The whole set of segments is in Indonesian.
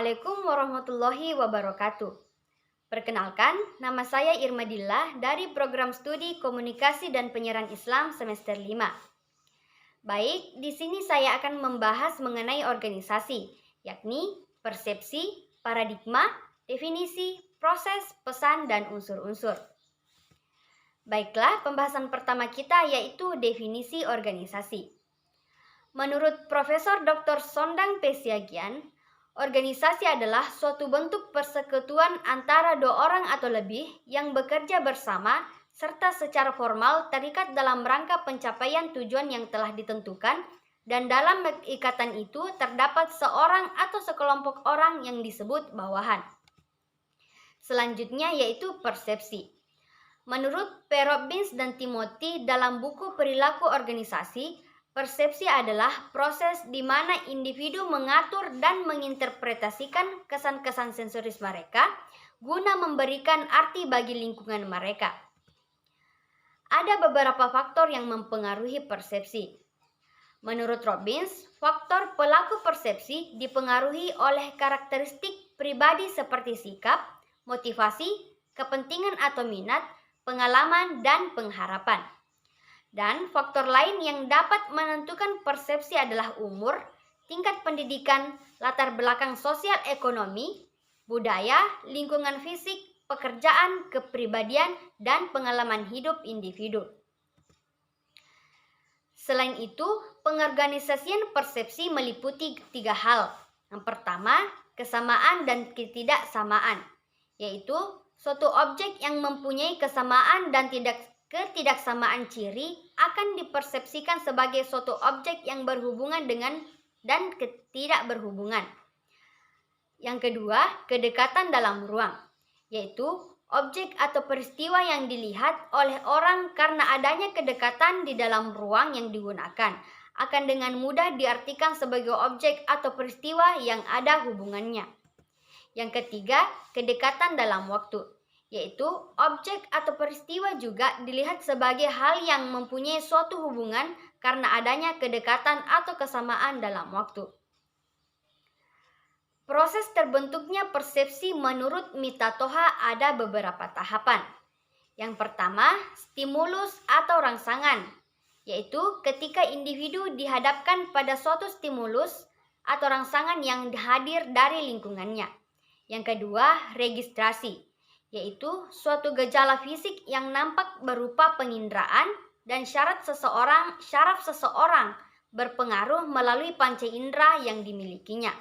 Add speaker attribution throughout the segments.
Speaker 1: Assalamualaikum warahmatullahi wabarakatuh. Perkenalkan, nama saya Irmadillah dari program studi Komunikasi dan Penyiaran Islam semester 5. Baik, di sini saya akan membahas mengenai organisasi, yakni persepsi, paradigma, definisi, proses, pesan, dan unsur-unsur. Baiklah, pembahasan pertama kita yaitu definisi organisasi. Menurut Profesor Dr. Sondang P. Siagian, organisasi adalah suatu bentuk persekutuan antara dua orang atau lebih yang bekerja bersama serta secara formal terikat dalam rangka pencapaian tujuan yang telah ditentukan, dan dalam ikatan itu terdapat seorang atau sekelompok orang yang disebut bawahan. Selanjutnya yaitu persepsi. Menurut P. Robbins dan Timothy dalam buku Perilaku Organisasi, persepsi adalah proses di mana individu mengatur dan menginterpretasikan kesan-kesan sensoris mereka guna memberikan arti bagi lingkungan mereka. Ada beberapa faktor yang mempengaruhi persepsi. Menurut Robbins, faktor pelaku persepsi dipengaruhi oleh karakteristik pribadi seperti sikap, motivasi, kepentingan atau minat, pengalaman, dan pengharapan. Dan faktor lain yang dapat menentukan persepsi adalah umur, tingkat pendidikan, latar belakang sosial ekonomi, budaya, lingkungan fisik, pekerjaan, kepribadian, dan pengalaman hidup individu. Selain itu, pengorganisasian persepsi meliputi 3 hal. Yang pertama, kesamaan dan ketidaksamaan, yaitu suatu objek yang mempunyai kesamaan dan ketidaksamaan ciri akan dipersepsikan sebagai suatu objek yang berhubungan dengan dan tidak berhubungan. Yang kedua, kedekatan dalam ruang, yaitu objek atau peristiwa yang dilihat oleh orang karena adanya kedekatan di dalam ruang yang digunakan akan dengan mudah diartikan sebagai objek atau peristiwa yang ada hubungannya. Yang ketiga, kedekatan dalam waktu, yaitu objek atau peristiwa juga dilihat sebagai hal yang mempunyai suatu hubungan karena adanya kedekatan atau kesamaan dalam waktu. Proses terbentuknya persepsi menurut Mita Toha ada beberapa tahapan. Yang pertama, stimulus atau rangsangan, yaitu ketika individu dihadapkan pada suatu stimulus atau rangsangan yang hadir dari lingkungannya. Yang kedua, registrasi, yaitu suatu gejala fisik yang nampak berupa penginderaan dan syaraf seseorang berpengaruh melalui panca indera yang dimilikinya.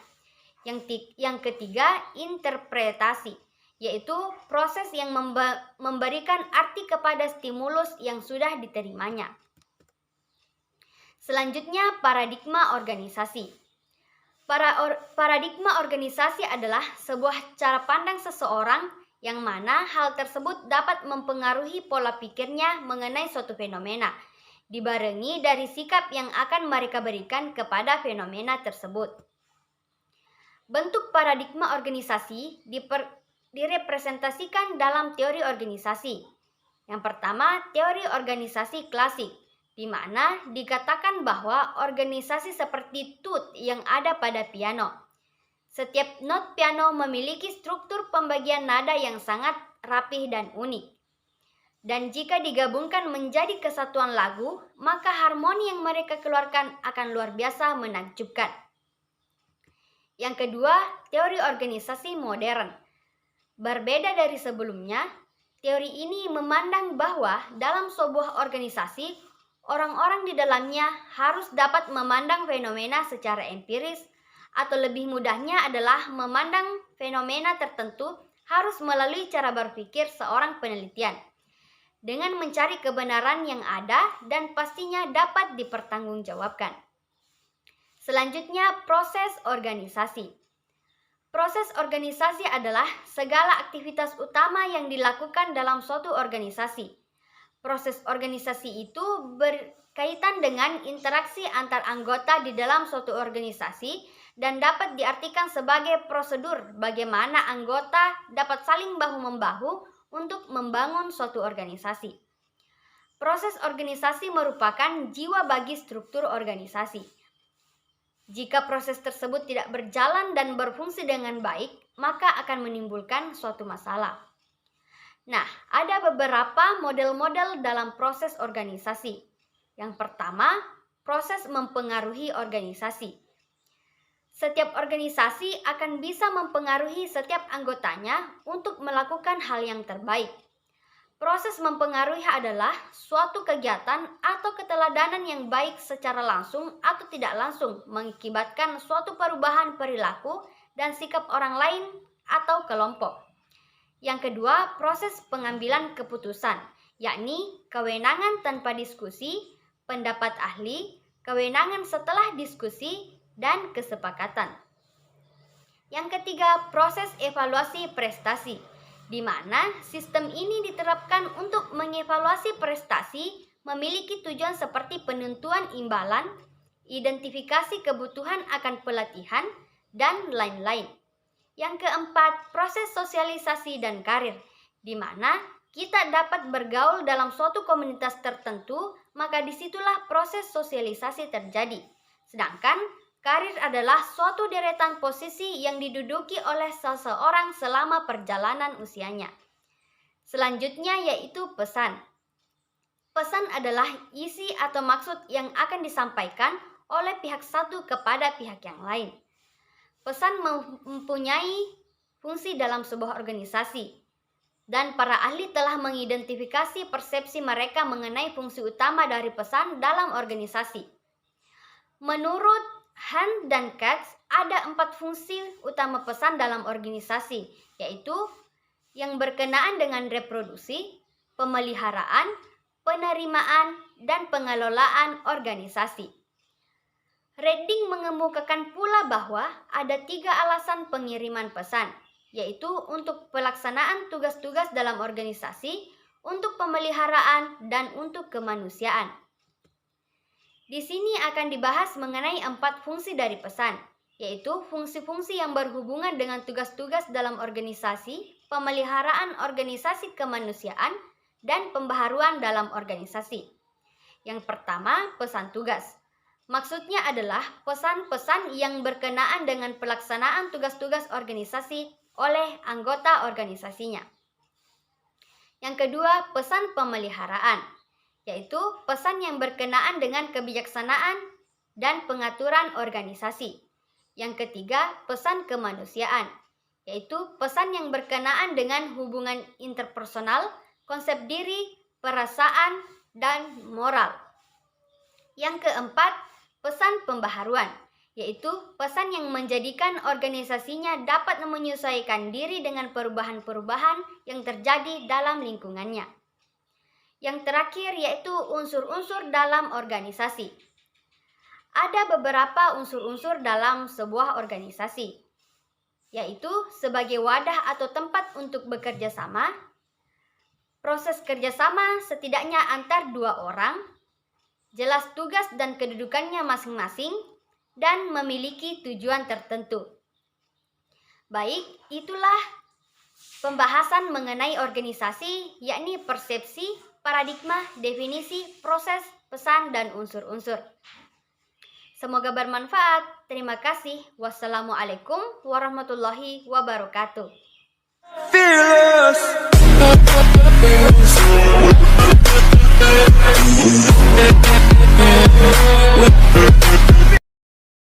Speaker 1: Yang ketiga, interpretasi, yaitu proses yang memberikan arti kepada stimulus yang sudah diterimanya. Selanjutnya, paradigma organisasi. Paradigma organisasi adalah sebuah cara pandang seseorang yang mana hal tersebut dapat mempengaruhi pola pikirnya mengenai suatu fenomena, dibarengi dari sikap yang akan mereka berikan kepada fenomena tersebut. Bentuk paradigma organisasi direpresentasikan dalam teori organisasi. Yang pertama, teori organisasi klasik, di mana dikatakan bahwa organisasi seperti tut yang ada pada piano. Setiap not piano memiliki struktur pembagian nada yang sangat rapih dan unik. Dan jika digabungkan menjadi kesatuan lagu, maka harmoni yang mereka keluarkan akan luar biasa menakjubkan. Yang kedua, teori organisasi modern. Berbeda dari sebelumnya, teori ini memandang bahwa dalam sebuah organisasi, orang-orang di dalamnya harus dapat memandang fenomena secara empiris, atau lebih mudahnya adalah memandang fenomena tertentu harus melalui cara berpikir seorang penelitian, dengan mencari kebenaran yang ada dan pastinya dapat dipertanggungjawabkan. Selanjutnya, proses organisasi. Proses organisasi adalah segala aktivitas utama yang dilakukan dalam suatu organisasi. Proses organisasi itu berkaitan dengan interaksi antar anggota di dalam suatu organisasi dan dapat diartikan sebagai prosedur bagaimana anggota dapat saling bahu-membahu untuk membangun suatu organisasi. Proses organisasi merupakan jiwa bagi struktur organisasi. Jika proses tersebut tidak berjalan dan berfungsi dengan baik, maka akan menimbulkan suatu masalah. Nah, ada beberapa model-model dalam proses organisasi. Yang pertama, proses mempengaruhi organisasi. Setiap organisasi akan bisa mempengaruhi setiap anggotanya untuk melakukan hal yang terbaik. Proses mempengaruhi adalah suatu kegiatan atau keteladanan yang baik secara langsung atau tidak langsung mengakibatkan suatu perubahan perilaku dan sikap orang lain atau kelompok. Yang kedua, proses pengambilan keputusan, yakni kewenangan tanpa diskusi, pendapat ahli, kewenangan setelah diskusi, dan kesepakatan. Yang ketiga, proses evaluasi prestasi, di mana sistem ini diterapkan untuk mengevaluasi prestasi memiliki tujuan seperti penentuan imbalan, identifikasi kebutuhan akan pelatihan, dan lain-lain. Yang keempat, proses sosialisasi dan karir, di mana kita dapat bergaul dalam suatu komunitas tertentu, maka disitulah proses sosialisasi terjadi. Sedangkan karir adalah suatu deretan posisi yang diduduki oleh seseorang selama perjalanan usianya. Selanjutnya yaitu pesan. Pesan adalah isi atau maksud yang akan disampaikan oleh pihak satu kepada pihak yang lain. Pesan mempunyai fungsi dalam sebuah organisasi, dan para ahli telah mengidentifikasi persepsi mereka mengenai fungsi utama dari pesan dalam organisasi. Menurut Hunt dan Katz, ada 4 fungsi utama pesan dalam organisasi, yaitu yang berkenaan dengan reproduksi, pemeliharaan, penerimaan, dan pengelolaan organisasi. Redding mengemukakan pula bahwa ada 3 alasan pengiriman pesan, yaitu untuk pelaksanaan tugas-tugas dalam organisasi, untuk pemeliharaan, dan untuk kemanusiaan. Di sini akan dibahas mengenai 4 fungsi dari pesan, yaitu fungsi-fungsi yang berhubungan dengan tugas-tugas dalam organisasi, pemeliharaan organisasi kemanusiaan, dan pembaharuan dalam organisasi. Yang pertama, pesan tugas. Maksudnya adalah pesan-pesan yang berkenaan dengan pelaksanaan tugas-tugas organisasi oleh anggota organisasinya. Yang kedua, pesan pemeliharaan, yaitu pesan yang berkenaan dengan kebijaksanaan dan pengaturan organisasi. Yang ketiga, pesan kemanusiaan, yaitu pesan yang berkenaan dengan hubungan interpersonal, konsep diri, perasaan, dan moral. Yang keempat, pesan pembaharuan, yaitu pesan yang menjadikan organisasinya dapat menyesuaikan diri dengan perubahan-perubahan yang terjadi dalam lingkungannya. Yang terakhir yaitu unsur-unsur dalam organisasi. Ada beberapa unsur-unsur dalam sebuah organisasi, yaitu sebagai wadah atau tempat untuk bekerja sama, proses kerjasama setidaknya antar 2 orang, jelas tugas dan kedudukannya masing-masing, dan memiliki tujuan tertentu. Baik, itulah pembahasan mengenai organisasi, yakni persepsi, paradigma, definisi, proses, pesan, dan unsur-unsur. Semoga bermanfaat. Terima kasih. Wassalamualaikum warahmatullahi wabarakatuh. Fearless.